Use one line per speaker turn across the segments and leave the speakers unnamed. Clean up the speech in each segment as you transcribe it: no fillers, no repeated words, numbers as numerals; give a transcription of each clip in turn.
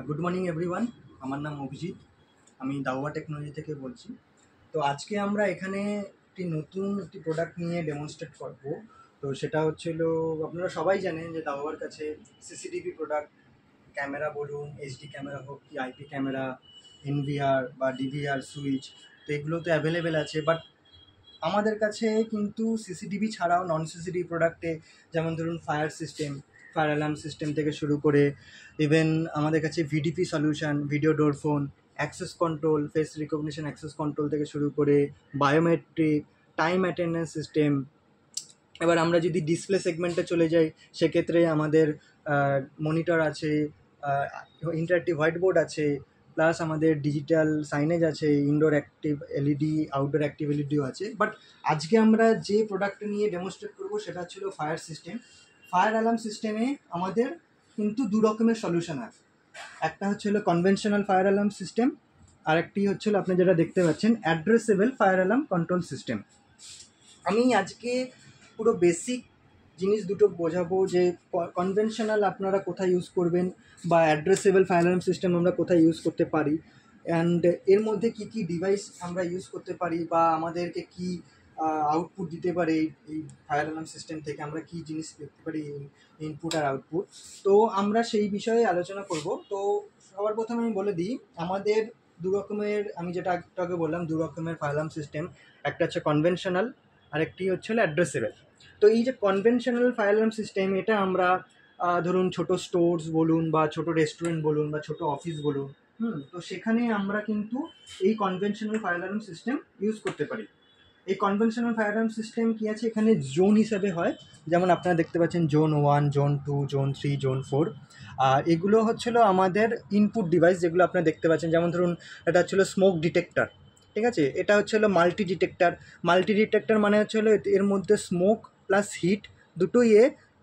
Good morning everyone. আমার নাম অভিজিৎ, আমি দাওয়া টেকনোলজি থেকে বলছি। তো আজকে আমরা এখানে নতুন একটি প্রোডাক্ট নিয়ে ডেমনস্ট্রেট করব। তো সেটা হচ্ছিল, আপনারা সবাই জানেন যে দাওয়ার কাছে সিসিটিভি প্রোডাক্ট, ক্যামেরা বলুন, এইচডি ক্যামেরা হোক কি আইপি ক্যামেরা, এনভিআর বা ডিভিআর সুইচ, তো এগুলো তো অ্যাভেলেবেল আছে। বাট আমাদের কাছে কিন্তু সিসিটিভি ছাড়াও নন সিসিটিভি প্রোডাক্টে, যেমন ধরুন fire system, fire alarm system থেকে শুরু করে ইভেন আমাদের কাছে VDP solution, video door phone, access control, face recognition access control থেকে শুরু করে বায়োমেট্রিক, টাইম অ্যাটেন্ডেন্স সিস্টেম। এবার আমরা যদি ডিসপ্লে সেগমেন্টে চলে যাই, সেক্ষেত্রে আমাদের মনিটর আছে, ইন্টারঅ্যাক্টিভ হোয়াইট বোর্ড আছে, প্লাস আমাদের ডিজিটাল সাইনেজ আছে, indoor active LED, outdoor active এলইডিও আছে। বাট আজকে আমরা যে প্রোডাক্ট নিয়ে ডেমনস্ট্রেট করবো সেটা ছিল ফায়ার সিস্টেম। ফায়ার অ্যালার্ম সিস্টেমে আমাদের কিন্তু দু রকমের সলিউশন আছে। একটা হচ্ছে হলো কনভেনশনাল ফায়ার অ্যালার্ম সিস্টেম, আর একটি হচ্ছে আপনি যেটা দেখতে পাচ্ছেন addressable fire alarm control system. আমি আজকে পুরো বেসিক জিনিস দুটো বোঝাবো, যে কনভেনশনাল আপনারা কোথায় ইউজ করবেন বা অ্যাড্রেসেবল ফায়ার অ্যালার্ম সিস্টেম আমরা কোথায় ইউজ করতে পারি, অ্যান্ড এর মধ্যে কি কি ডিভাইস আমরা ইউজ করতে পারি বা আমাদেরকে কি আউটপুট দিতে পারে এই ফায়ার অ্যালার্ম সিস্টেম থেকে, আমরা কি জিনিস দেখতে পারি ইনপুট আর আউটপুট। তো আমরা সেই বিষয়ে আলোচনা করব। তো সবার প্রথমে আমি বলে দিই, আমাদের দু রকমের, আমি যেটা একটু আগে বললাম, দু রকমের ফায়ার অ্যালার্ম সিস্টেম। একটা হচ্ছে কনভেনশনাল, আরেকটি হচ্ছে অ্যাড্রেসেবল। তো এই যে কনভেনশনাল ফায়ার অ্যালার্ম সিস্টেম, এটা আমরা ধরুন ছোট স্টোরস বলুন বা ছোট রেস্টুরেন্ট বলুন বা ছোট অফিস বলুন, তো সেখানে আমরা কিন্তু এই conventional fire alarm system use করতে পারি। এই কনভেনশনাল ফায়ার অ্যালার্ম সিস্টেম কী আছে, এখানে জোন হিসাবে হয়, যেমন আপনারা দেখতে পাচ্ছেন জোন 1, জোন 2, জোন 3, জোন 4। আর এগুলো হচ্ছিল আমাদের ইনপুট ডিভাইস, যেগুলো আপনারা দেখতে পাচ্ছেন। যেমন ধরুন এটা হচ্ছিল স্মোক ডিটেক্টর, ঠিক আছে। এটা হচ্ছে হলো মাল্টি ডিটেক্টর। মাল্টি ডিটেক্টর মানে হচ্ছে হলো এর মধ্যে স্মোক প্লাস হিট দুটোই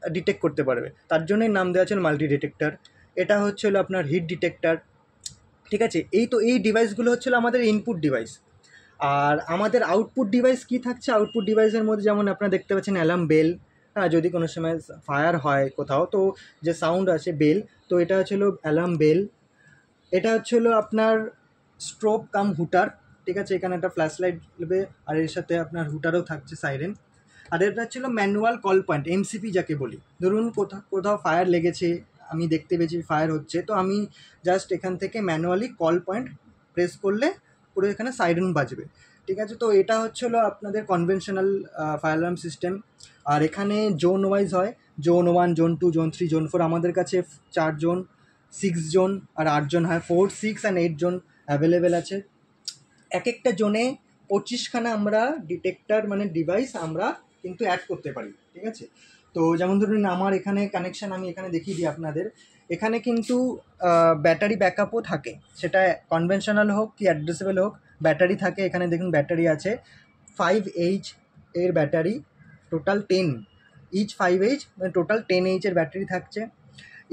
ডিটেক্ট করতে পারবে, তার জন্যই নাম দেওয়া আছে মাল্টি ডিটেক্টর। এটা হচ্ছে হলো আপনার হিট ডিটেক্টর, ঠিক আছে। এই ডিভাইসগুলো হচ্ছিল আমাদের ইনপুট ডিভাইস। আর আমাদের আউটপুট ডিভাইস কি থাকছে, আউটপুট ডিভাইসের মধ্যে যেমন আপনারা দেখতে পাচ্ছেন অ্যালার্ম বেল। হ্যাঁ, যদি কোনো সময় ফায়ার হয় কোথাও, তো যে সাউন্ড আছে বেল, তো এটা হচ্ছিল অ্যালার্ম বেল। এটা হচ্ছিল আপনার স্ট্রোব কাম হুটার, ঠিক আছে। এখানে একটা ফ্ল্যাশ লাইট দেবে, আর এর সাথে আপনার হুটারও থাকছে, সাইরেন। আর এটা ছিল ম্যানুয়াল কল পয়েন্ট, এমসিপি যাকে বলি। ধরুন কোথাও ফায়ার লেগেছে, আমি দেখতে পেয়েছি ফায়ার হচ্ছে, তো আমি জাস্ট এখান থেকে ম্যানুয়ালি কল পয়েন্ট প্রেস করলে পুরো এখানে সাইরেন বাজবে, ঠিক আছে। তো এটা হচ্ছিল আপনাদের কনভেনশনাল ফায়ার অ্যালার্ম সিস্টেম। আর এখানে জোন ওয়াইজ হয়, জোন 1, জোন 2, জোন 3, জোন 4। আমাদের কাছে 4 জোন, 6 জোন আর 8 জন হয়, 4, 6 অ্যান্ড 8 জোন অ্যাভেলেবেল আছে। এক একটা জোনে 25খানা আমরা ডিটেক্টর মানে ডিভাইস আমরা কিন্তু অ্যাড করতে পারি, ঠিক আছে। তো যেমন ধরুন আমার এখানে কানেকশান, আমি এখানে দেখিয়ে দিই আপনাদের। এখানে কিন্তু ব্যাটারি ব্যাকআপও থাকে, সেটা কনভেনশনাল হোক কি অ্যাড্রেসেবল হোক, ব্যাটারি থাকে। এখানে দেখুন ব্যাটারি আছে 5H এর ব্যাটারি, টোটাল 10, ইচ 5H, মানে টোটাল 10H এর ব্যাটারি থাকছে।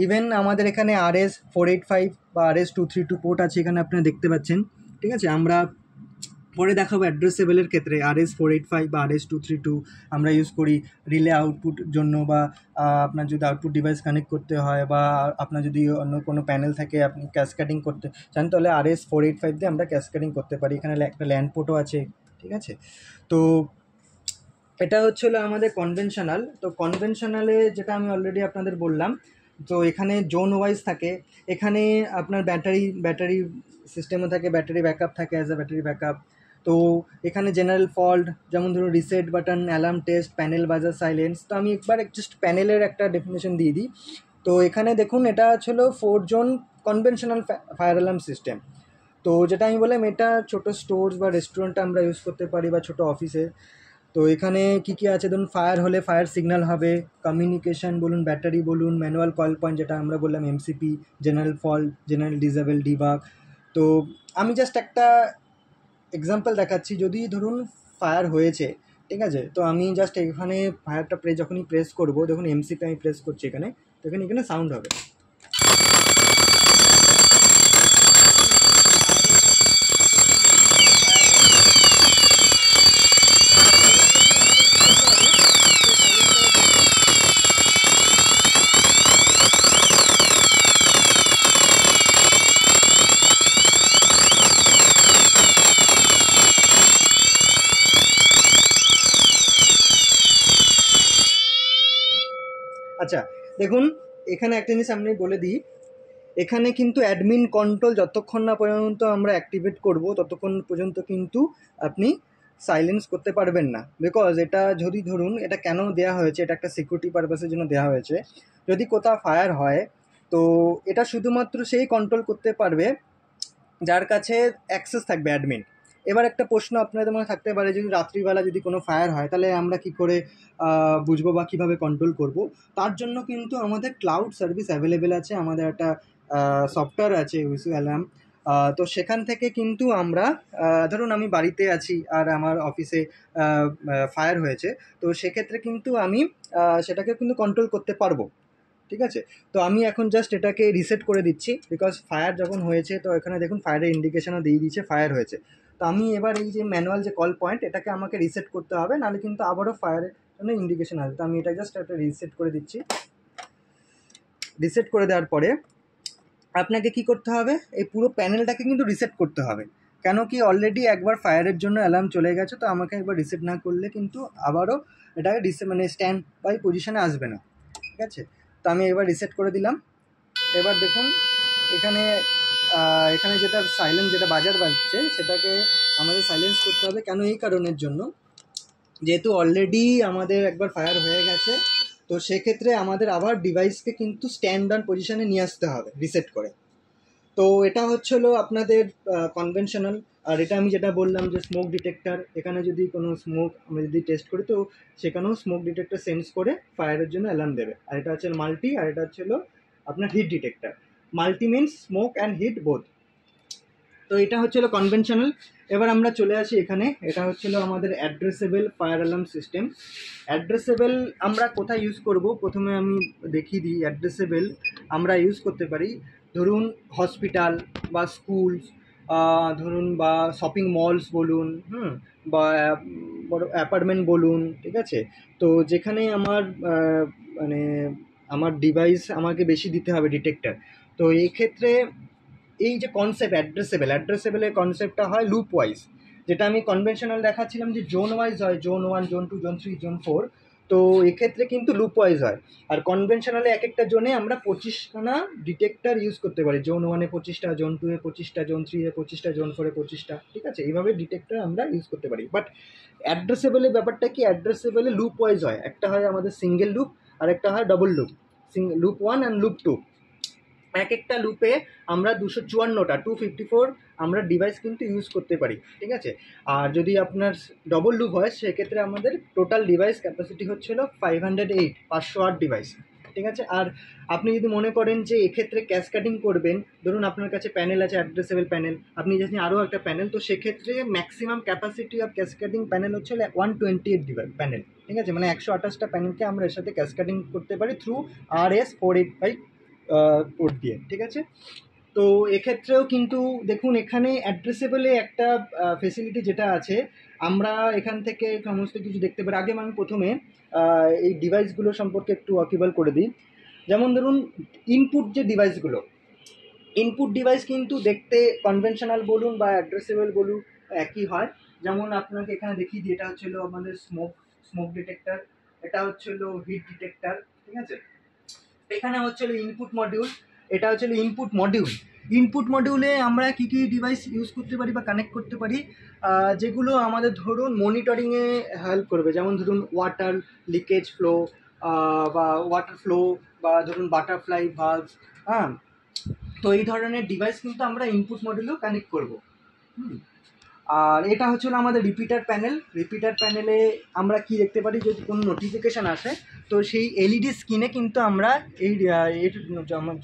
ইভেন আমাদের এখানে RS485 বা RS232 পোর্ট আছে, এখানে আপনারা দেখতে পাচ্ছেন, ঠিক আছে। আমরা পরে দেখাবো অ্যাড্রেসেবলের ক্ষেত্রে RS485 বা RS232 আমরা ইউজ করি রিলে আউটপুট জন্য, বা আপনার যদি আউটপুট ডিভাইস কানেক্ট করতে হয়, বা আপনার যদি অন্য কোনো প্যানেল থাকে আপনি ক্যাসকেডিং করতে চান, তাহলে RS485 দিয়ে আমরা ক্যাসকেডিং করতে পারি। এখানে একটা ল্যান্ড পোর্টও আছে, ঠিক আছে। তো এটা হচ্ছিলো আমাদের কনভেনশনাল। তো কনভেনশনালে যেটা আমি অলরেডি আপনাদের বললাম, তো এখানে জোন ওয়াইজ থাকে। এখানে আপনার ব্যাটারি সিস্টেমও থাকে, ব্যাটারি ব্যাকআপ থাকে, অ্যাজ আ ব্যাটারি ব্যাকআপ। তো এখানে জেনারেল ফল্ট, যেমন ধরুন reset button, alarm test, panel বাজার, সাইলেন্স। তো আমি একবার জাস্ট প্যানেলের একটা ডেফিনেশন দিয়ে দিই। তো এখানে দেখুন এটা ছিল 4 zone conventional fire alarm system. তো যেটা আমি বললাম, এটা ছোটো স্টোরস বা রেস্টুরেন্টে আমরা ইউজ করতে পারি, বা ছোটো অফিসে। তো এখানে কী কী আছে, ধরুন ফায়ার হলে ফায়ার সিগন্যাল হবে, কমিউনিকেশান বলুন, ব্যাটারি বলুন, ম্যানুয়াল কল পয়েন্ট যেটা আমরা বললাম MCP, general fault, general disable, debug. তো আমি জাস্ট একটা এক্সাম্পল দেখাচ্ছি। যদি ধরুন ফায়ার হয়েছে, ঠিক আছে, তো আমি জাস্ট এখানে ফায়ারটা যখনই প্রেস করবো, দেখুন এমসিপি আমি প্রেস করছি এখানে, তো এখানে সাউন্ড হবে। আচ্ছা দেখুন, এখানে একটা জিনিস আমি বলে দিই, এখানে কিন্তু অ্যাডমিন কন্ট্রোল যতক্ষণ না পর্যন্ত আমরা অ্যাক্টিভেট করব ততক্ষণ পর্যন্ত কিন্তু আপনি সাইলেন্স করতে পারবেন না। বিকজ এটা যদি ধরুন, এটা কেন দেওয়া হয়েছে, এটা একটা সিকিউরিটি পারপাসের জন্য দেওয়া হয়েছে। যদি কোথাও ফায়ার হয় তো এটা শুধুমাত্র সেই কন্ট্রোল করতে পারবে যার কাছে অ্যাক্সেস থাকবে অ্যাডমিন। এবার একটা প্রশ্ন আপনাদের মনে থাকতে পারে, যদি রাত্রিবেলা যদি কোনো ফায়ার হয় তাহলে আমরা কি করে বুঝবো বা কীভাবে কন্ট্রোল করব। তার জন্য কিন্তু আমাদের ক্লাউড সার্ভিস অ্যাভেলেবেল আছে, আমাদের একটা সফটওয়্যার আছে উইসু অ্যালার্ম। তো সেখান থেকে কিন্তু আমরা ধরুন আমি বাড়িতে আছি আর আমার অফিসে ফায়ার হয়েছে, তো সেক্ষেত্রে কিন্তু আমি সেটাকে কিন্তু কন্ট্রোল করতে পারবো। ঠিক আছে, তো আমি এখন জাস্ট এটাকে রিসেট করে দিচ্ছি, বিকজ ফায়ার যখন হয়েছে তো এখানে দেখুন ফায়ারের ইন্ডিকেশনও দিয়ে দিয়েছে ফায়ার হয়েছে। তো আমি এবার এই যে ম্যানুয়াল যে কল পয়েন্ট, এটাকে আমাকে রিসেট করতে হবে, নাহলে কিন্তু আবারও ফায়ারের জন্য ইন্ডিকেশন আসবে। তো আমি এটা জাস্ট একটা রিসেট করে দিচ্ছি। রিসেট করে দেওয়ার পরে আপনাকে কি করতে হবে, এই পুরো প্যানেলটাকে কিন্তু রিসেট করতে হবে। কেন কি অলরেডি একবার ফায়ারের জন্য অ্যালার্ম চলে গেছে, তো আমাকে একবার রিসেট না করলে কিন্তু আবারও এটাকে মানে স্ট্যান্ড বাই পজিশনে আসবে না। ঠিক আছে, তো আমি এবার রিসেট করে দিলাম। এবার দেখুন এখানে এখানে যেটা সাইলেন্স, যেটা বাজার বাজছে সেটাকে আমাদের সাইলেন্স করতে হবে। কেন? এই কারণের জন্য, যেহেতু অলরেডি আমাদের একবার ফায়ার হয়ে গেছে, তো সেক্ষেত্রে আমাদের আবার ডিভাইসকে কিন্তু স্ট্যান্ড অন পজিশনে নিয়ে আসতে হবে রিসেট করে। তো এটা হচ্ছিলো আপনাদের কনভেনশনাল। আর এটা আমি যেটা বললাম যে স্মোক ডিটেক্টর, এখানে যদি কোনো স্মোক আমরা যদি টেস্ট করি তো সেখানেও স্মোক ডিটেক্টর সেন্স করে ফায়ারের জন্য অ্যালার্ম দেবে। আর এটা হচ্ছে মাল্টি, আর এটা হচ্ছিলো আপনার heat detector. Multi means smoke and heat both. তো এটা হচ্ছিলো কনভেনশনাল। এবার আমরা চলে আসি এখানে, এটা হচ্ছিলো আমাদের addressable fire alarm system. Addressable আমরা কোথায় ইউজ করব, প্রথমে আমি দেখিয়ে দিই। অ্যাড্রেসেবল আমরা ইউজ করতে পারি ধরুন হসপিটাল বা স্কুলস, ধরুন বা শপিং মলস বলুন, বা বড় অ্যাপার্টমেন্ট বলুন। ঠিক আছে, তো যেখানে আমার মানে আমার ডিভাইস আমাকে বেশি দিতে হবে ডিটেক্টর, তো এই ক্ষেত্রে এই যে কনসেপ্ট অ্যাড্রেসেবলের কনসেপ্টটা হয় লুপ ওয়াইজ। যেটা আমি কনভেনশনাল দেখাচ্ছিলাম যে জোন ওয়াইজ হয়, জোন 1, জোন 2, জোন 3, জোন 4। তো এক্ষেত্রে কিন্তু লুপ ওয়াইজ হয়। আর কনভেনশনালে এক একটা জোনে আমরা 25খানা ডিটেক্টর ইউজ করতে পারি। জোন 1-এ 25টা, জোন 2-এ 25টা, জোন 3-এ 25টা, জোন 4-এ 25টা। ঠিক আছে, এইভাবে ডিটেক্টর আমরা ইউজ করতে পারি। বাট অ্যাড্রেসেবলের ব্যাপারটা কি, অ্যাড্রেসেবলে লুপ ওয়াইজ হয়। একটা হয় আমাদের সিঙ্গেল লুপ, আর একটা হয় double loop. Loop 1 and loop 2। এক একটা লুপে আমরা 254টা 254 আমরা ডিভাইস কিন্তু ইউজ করতে পারি। ঠিক আছে, আর যদি আপনার ডবল লুপ হয় সেক্ষেত্রে আমাদের টোটাল ডিভাইস ক্যাপাসিটি হচ্ছিল 508 ডিভাইস। ঠিক আছে, আর আপনি যদি মনে করেন যে এক্ষেত্রে ক্যাসকেডিং করবেন, ধরুন আপনার কাছে প্যানেল আছে অ্যাড্রেসেবল প্যানেল, আপনি যদি আরও একটা প্যানেল, তো সেক্ষেত্রে maximum capacity of cascading panel হচ্ছে 128 ডিভাইস প্যানেল। ঠিক আছে, মানে 128টা প্যানেলকে আমরা এর সাথে ক্যাসকেডিং করতে পারি থ্রু RS485 পোর্ট দিয়ে। ঠিক আছে, তো এক্ষেত্রেও কিন্তু দেখুন এখানে অ্যাড্রেসেবলে একটা ফেসিলিটি যেটা আছে, আমরা এখান থেকে সমস্ত কিছু দেখতে পারি। আগে আমি প্রথমে এই ডিভাইসগুলো সম্পর্কে একটু ওয়াকিবল করে দিই। যেমন ধরুন ইনপুট যে ডিভাইসগুলো, ইনপুট ডিভাইস কিন্তু দেখতে কনভেনশনাল বলুন বা অ্যাড্রেসেবল বলুন একই হয়। যেমন আপনাকে এখানে দেখিয়ে দিই, এটা হচ্ছিল আমাদের স্মোক ডিটেক্টর, এটা হচ্ছিল হিট ডিটেক্টর। ঠিক আছে, এখানে হচ্ছিল ইনপুট মডিউল, এটা হচ্ছিল ইনপুট মডিউল। ইনপুট মডিউলে আমরা কী কী ডিভাইস ইউজ করতে পারি বা কানেক্ট করতে পারি, যেগুলো আমাদের ধরুন মনিটরিংয়ে হেল্প করবে। যেমন ধরুন ওয়াটার লিকেজ ফ্লো, বা ওয়াটার ফ্লো, বা ধরুন বাটারফ্লাই ভালভ। তো এই ধরনের ডিভাইস কিন্তু আমরা ইনপুট মডিউলেও কানেক্ট করবো। আর এটা হচ্ছিল আমাদের রিপিটার প্যানেলে আমরা কি দেখতে পারি, যদি কোনো নোটিফিকেশান আসে তো সেই এলইডি স্ক্রিনে কিন্তু আমরা এই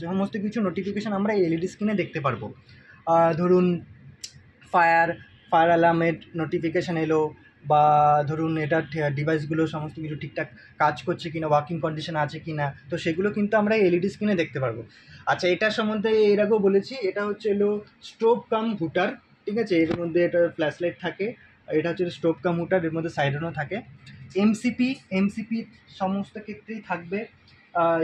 সমস্ত কিছু নোটিফিকেশান আমরা এই এলইডি স্ক্রিনে দেখতে পারবো। ধরুন ফায়ার অ্যালার্মের নোটিফিকেশান এলো, বা ধরুন এটা ডিভাইসগুলো সমস্ত কিছু ঠিকঠাক কাজ করছে কিনা, ওয়ার্কিং কন্ডিশন আছে কিনা, তো সেগুলো কিন্তু আমরা এলইডি স্ক্রিনে দেখতে পারবো। আচ্ছা, এটার সম্বন্ধে এর আগেও বলেছি, এটা হচ্ছে এলো স্টোভ কাম হুটার। ঠিক আছে, এর মধ্যে এটা ফ্ল্যাশ লাইট থাকে, এটা হচ্ছে স্টোভ কাম হুটার, এর মধ্যে সাইরেনও থাকে। এমসিপি সমস্ত ক্ষেত্রেই থাকবে।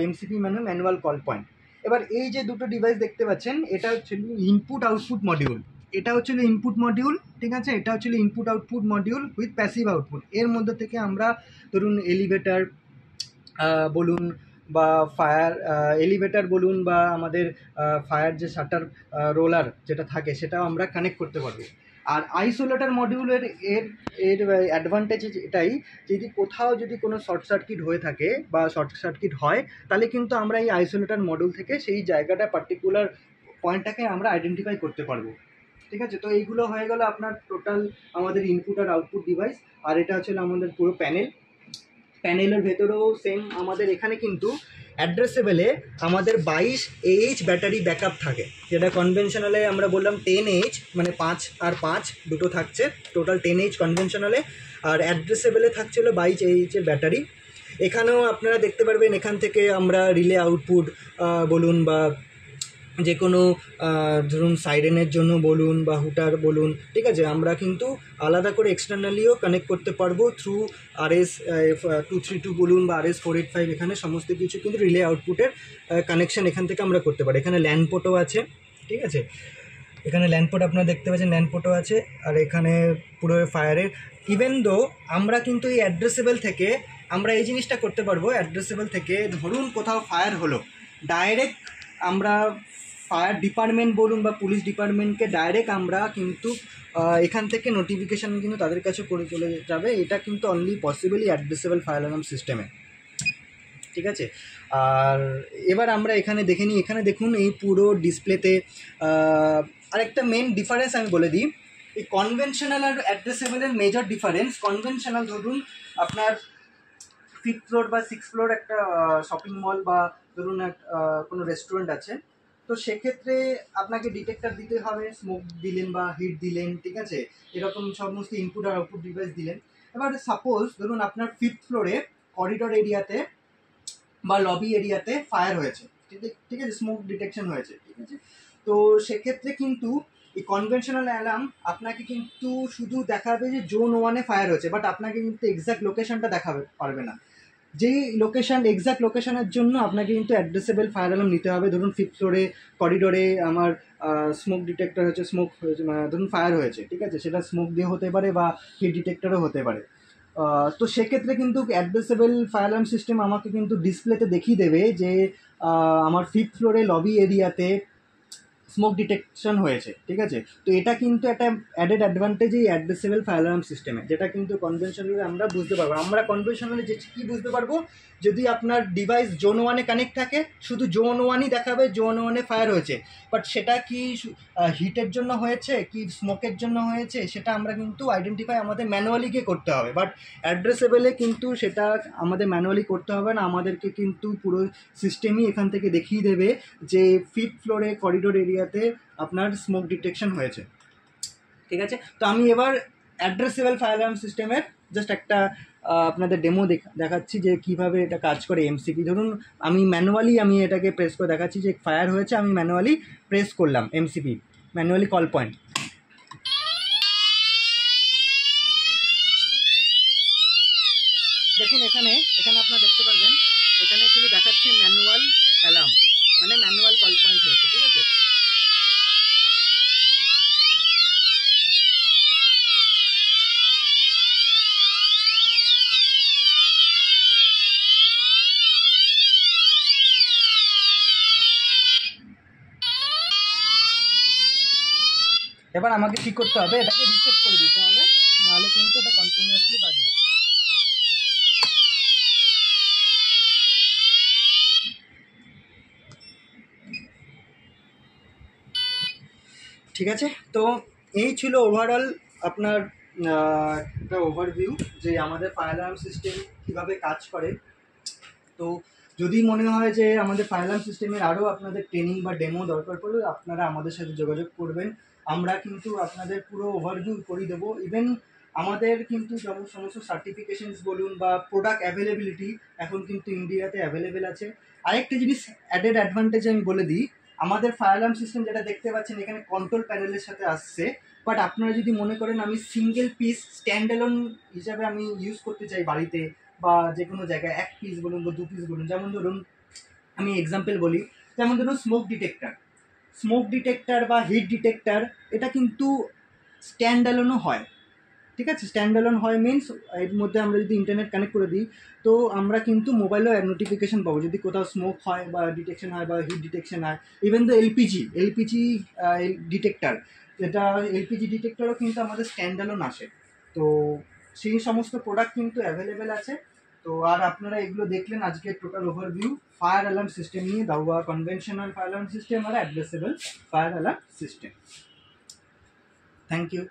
এমসিপি মানে ম্যানুয়াল কল পয়েন্ট। এবার এই যে দুটো ডিভাইস দেখতে পাচ্ছেন, এটা হচ্ছে ইনপুট আউটপুট মডিউল। এটা হচ্ছিল ইনপুট মডিউল। ঠিক আছে, এটা হচ্ছিল input output module with passive output. এর মধ্যে থেকে আমরা ধরুন এলিভেটার বলুন বা ফায়ার এলিভেটর বলুন বা আমাদের ফায়ার যে শাটার রোলার যেটা থাকে সেটাও আমরা কানেক্ট করতে পারবো। আর আইসোলেটর মডিউলের এর এর অ্যাডভান্টেজ এটাই, যদি কোথাও যদি কোনো শর্ট সার্কিট হয়ে থাকে বা শর্ট সার্কিট হয়, তাহলে কিন্তু আমরা এই আইসোলেটর মডিউল থেকে সেই জায়গাটা পার্টিকুলার পয়েন্টটাকে আমরা আইডেন্টিফাই করতে পারবো। ঠিক আছে, তো এইগুলো হয়ে গেল আপনার টোটাল আমাদের ইনপুট আর আউটপুট ডিভাইস। আর এটা হচ্ছে আমাদের পুরো প্যানেলের ভেতরেও সেম আমাদের এখানে কিন্তু অ্যাড্রেসেবেলে আমাদের 22 AH ব্যাটারি ব্যাকআপ থাকে, যেটা কনভেনশনালে আমরা বললাম 10 AH, মানে 5 আর 5 দুটো থাকছে, টোটাল 10 AH কনভেনশনালে। আর অ্যাড্রেসেবেলে থাকছে হলো 22 AH এর ব্যাটারি। এখানেও আপনারা দেখতে পারবেন এখান থেকে আমরা রিলে আউটপুট বলুন বা যে কোনো ধরুন সাইরেনের জন্য বলুন বা হুটার বলুন, ঠিক আছে, আমরা কিন্তু আলাদা করে এক্সটার্নালিও কানেক্ট করতে পারবো থ্রু RS 232 বলুন বা RS 485। এখানে সমস্ত কিছু কিন্তু রিলে আউটপুটের কানেকশান এখান থেকে আমরা করতে পারি। এখানে ল্যান্ড পোর্টও আছে, ঠিক আছে, এখানে ল্যান্ড পোর্ট আপনারা দেখতে পাচ্ছেন, ল্যান্ড পোর্টও আছে। আর এখানে পুরো ফায়ারের ইভেন দো আমরা কিন্তু এই অ্যাড্রেসেবল থেকে আমরা এই জিনিসটা করতে পারবো, অ্যাড্রেসেবল থেকে ধরুন কোথাও ফায়ার হলো, ডাইরেক্ট আমরা ফায়ার ডিপার্টমেন্ট বলুন বা পুলিশ ডিপার্টমেন্টকে ডাইরেক্ট আমরা কিন্তু এখান থেকে নোটিফিকেশান কিন্তু তাদের কাছে করে চলে যাবে। এটা কিন্তু only possibly addressable fire alarm সিস্টেমে, ঠিক আছে। আর এবার আমরা এখানে দেখে নিই, এখানে দেখুন এই পুরো ডিসপ্লেতে আরেকটা মেন ডিফারেন্স আমি বলে দিই। এই কনভেনশনাল আর অ্যাড্রেসেবলের মেজর ডিফারেন্স, কনভেনশনাল ধরুন আপনার 5th ফ্লোর বা 6th ফ্লোর একটা শপিং মল বা ধরুন কোনো রেস্টুরেন্ট আছে, তো সেক্ষেত্রে আপনাকে ডিটেক্টর দিতে হবে, স্মোক দিলেন বা হিট দিলেন, ঠিক আছে, এরকম সমস্ত ইনপুট আর আউটপুট ডিভাইস দিলেন। এবার সাপোজ ধরুন আপনার 5th ফ্লোরে করিডোর এরিয়াতে বা লবি এরিয়াতে ফায়ার হয়েছে, ঠিক আছে, স্মোক ডিটেকশন হয়েছে, ঠিক আছে। তো সেক্ষেত্রে কিন্তু এই কনভেনশনাল অ্যালার্ম আপনাকে কিন্তু শুধু দেখাবে যে জোন 1-এ ফায়ার হয়েছে, বাট আপনাকে কিন্তু এক্স্যাক্ট লোকেশনটা দেখাবে পারবে না। যেই লোকেশন, এক্স্যাক্ট লোকেশনের জন্য আপনাকে কিন্তু অ্যাড্রেসেবল ফায়ার অ্যালার্ম নিতে হবে। ধরুন 5th ফ্লোরে করিডোরে আমার স্মোক ডিটেক্টর হচ্ছে, স্মোক হয়েছে, ধরুন ফায়ার হয়েছে, ঠিক আছে, সেটা স্মোক দিয়ে হতে পারে বা হিট ডিটেক্টরও হতে পারে। তো সেক্ষেত্রে কিন্তু অ্যাড্রেসেবল ফায়ার অ্যালার্ম সিস্টেম আমাকে কিন্তু ডিসপ্লেতে দেখিয়ে দেবে যে আমার 5th ফ্লোরে লবি এরিয়াতে স্মোক ডিটেকশন হয়েছে, ঠিক আছে। তো এটা কিন্তু একটা অ্যাডেড অ্যাডভান্টেজ এই অ্যাড্রেসেবল ফায়ার অ্যালার্ম সিস্টেমে, যেটা কিন্তু কনভেনশনালি আমরা বুঝতে পারবো। আমরা কনভেনশনালি যে কী বুঝতে পারবো, যদি আপনার ডিভাইস জোন 1-এ কানেক্ট থাকে, শুধু জোন 1-ই দেখাবে জোন 1-এ ফায়ার হয়েছে, বাট সেটা কি হিটের জন্য হয়েছে কি স্মোকের জন্য হয়েছে সেটা আমরা কিন্তু আইডেন্টিফাই আমাদের ম্যানুয়ালি গিয়ে করতে হবে। বাট অ্যাড্রেসেবলে কিন্তু সেটা আমাদের ম্যানুয়ালি করতে হবে না, আমাদেরকে কিন্তু পুরো সিস্টেমই এখান থেকে দেখিয়ে দেবে যে 5th ফ্লোরে করিডোর এরিয়াতে আপনার স্মোক ডিটেকশন হয়েছে, ঠিক আছে। তো আমি এবার অ্যাড্রেসেবল ফায়ার অ্যালার্ম সিস্টেমের জাস্ট একটা আপনাদের ডেমো দেখাচ্ছি যে কীভাবে এটা কাজ করে। এমসিপি ধরুন আমি এটাকে প্রেস করে দেখাচ্ছি যে ফায়ার হয়েছে, আমি ম্যানুয়ালি প্রেস করলাম এমসিপি, ম্যানুয়ালি কল পয়েন্ট। দেখুন এখানে আপনারা দেখতে পারবেন, এখানে কিন্তু দেখাচ্ছে ম্যানুয়াল অ্যালার্ম, মানে ম্যানুয়াল কল পয়েন্ট হয়েছে, ঠিক আছে। এবার আমাকে কী করতে হবে, এটাকে রিসেট করে দিতে হবে, নাহলে কিন্তু এটা কন্টিনিউয়াসলি বাজবে। ঠিক আছে, তো এই ছিল ওভারঅল আপনার একটা ওভারভিউ যে আমাদের ফায়ার অ্যালার্ম সিস্টেম কীভাবে কাজ করে। তো যদি মনে হয় যে আমাদের ফায়ার অ্যালার্ম সিস্টেমের আরও আপনাদের ট্রেনিং বা ডেমো দরকার পড়লে আপনারা আমাদের সাথে যোগাযোগ করবেন, আমরা কিন্তু আপনাদের পুরো ওভারভিউ করে দেবো। ইভেন আমাদের কিন্তু যেমন সমস্ত সার্টিফিকেশনস বলুন বা প্রোডাক্ট অ্যাভেলেবিলিটি এখন কিন্তু ইন্ডিয়াতে অ্যাভেলেবেল আছে। আরেকটা জিনিস অ্যাডেড অ্যাডভান্টেজ আমি বলে দিই, আমাদের ফায়ার অ্যালার্ম সিস্টেম যেটা দেখতে পাচ্ছেন এখানে কন্ট্রোল প্যানেলের সাথে আসছে, বাট আপনারা যদি মনে করেন আমি সিঙ্গেল পিস স্ট্যান্ডঅ্যালোন হিসাবে আমি ইউজ করতে চাই বাড়িতে বা যে কোনো জায়গায়, 1 পিস বলুন বা 2 পিস বলুন, যেমন ধরুন আমি এক্সাম্পল বলি, যেমন ধরুন স্মোক ডিটেক্টর বা হিট ডিটেক্টর, এটা কিন্তু স্ট্যান্ডঅ্যালোনও হয়, ঠিক আছে, স্ট্যান্ড অ্যালোন হয় মিনস এর মধ্যে আমরা যদি ইন্টারনেট কানেক্ট করে দিই তো আমরা কিন্তু মোবাইলেও নোটিফিকেশন পাবো যদি কোথাও স্মোক হয় বা ডিটেকশন হয় বা হিট ডিটেকশন হয়। ইভেন দ্য এলপিজি ডিটেক্টর, যেটা এলপিজি ডিটেক্টরও কিন্তু আমাদের স্ট্যান্ড অ্যালোন আসে। তো সেই সমস্ত প্রোডাক্ট কিন্তু অ্যাভেলেবেল আছে। তো আর আপনারা এগুলো দেখলেন আজকে total overview fire alarm system নিয়ে, দাউয়া কনভেনশনাল ফায়ার অ্যালার্ম সিস্টেম আর addressable fire alarm system. Thank you.